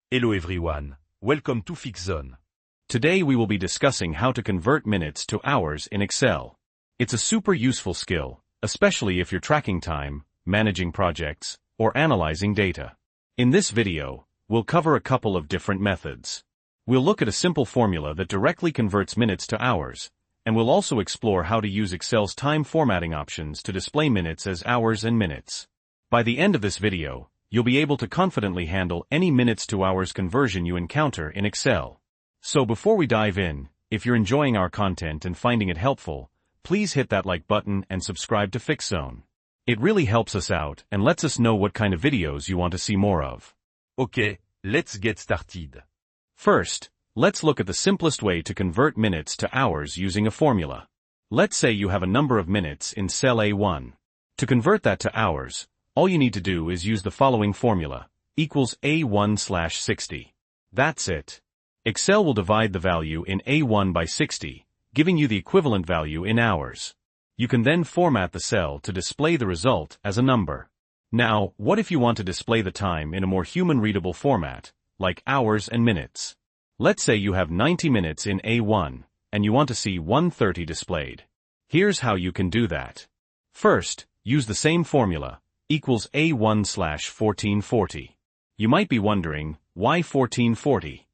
Hello everyone, welcome to FixZone. Today we will be discussing how to convert minutes to hours in Excel. It's a super useful skill, especially if you're tracking time, managing projects, or analyzing data. In this video, we'll cover a couple of different methods. We'll look at a simple formula that directly converts minutes to hours, and we'll also explore how to use Excel's time formatting options to display minutes as hours and minutes. By the end of this video, you'll be able to confidently handle any minutes to hours conversion you encounter in Excel. So before we dive in, if you're enjoying our content and finding it helpful, please hit that like button and subscribe to FixZone. It really helps us out and lets us know what kind of videos you want to see more of. Okay, let's get started. First, let's look at the simplest way to convert minutes to hours using a formula. Let's say you have a number of minutes in cell A1. To convert that to hours, all you need to do is use the following formula, equals A1/60. That's it. Excel will divide the value in A1 by 60, giving you the equivalent value in hours. You can then format the cell to display the result as a number. Now, what if you want to display the time in a more human-readable format, like hours and minutes? Let's say you have 90 minutes in A1, and you want to see 1:30 displayed. Here's how you can do that. First, use the same formula, equals A1/1440. You might be wondering, why 1440?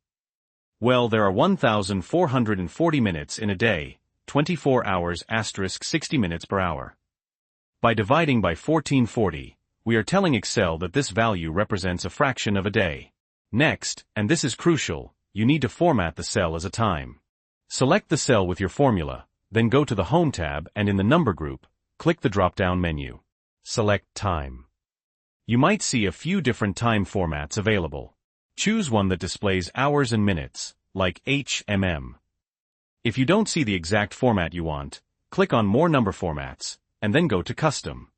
Well, there are 1,440 minutes in a day, 24 hours * 60 minutes per hour. By dividing by 1440, we are telling Excel that this value represents a fraction of a day. Next, and this is crucial, you need to format the cell as a time. Select the cell with your formula, then go to the Home tab and in the Number group, click the drop-down menu. Select Time. You might see a few different time formats available. Choose one that displays hours and minutes, like HMM. If you don't see the exact format you want, click on More Number Formats, and then go to Custom.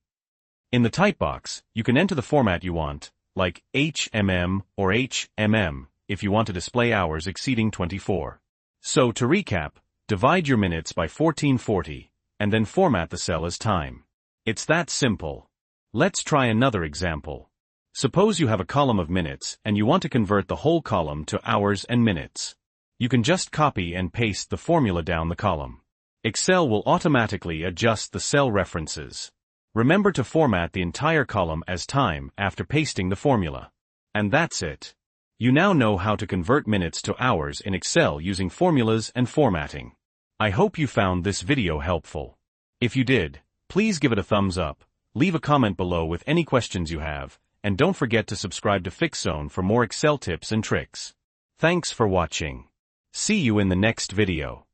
In the type box, you can enter the format you want, like HMM or HMM, if you want to display hours exceeding 24. So to recap, divide your minutes by 1440, and then format the cell as time. It's that simple. Let's try another example. Suppose you have a column of minutes and you want to convert the whole column to hours and minutes. You can just copy and paste the formula down the column. Excel will automatically adjust the cell references. Remember to format the entire column as time after pasting the formula. And that's it. You now know how to convert minutes to hours in Excel using formulas and formatting. I hope you found this video helpful. If you did, please give it a thumbs up, leave a comment below with any questions you have, and don't forget to subscribe to FixZone for more Excel tips and tricks. Thanks for watching. See you in the next video.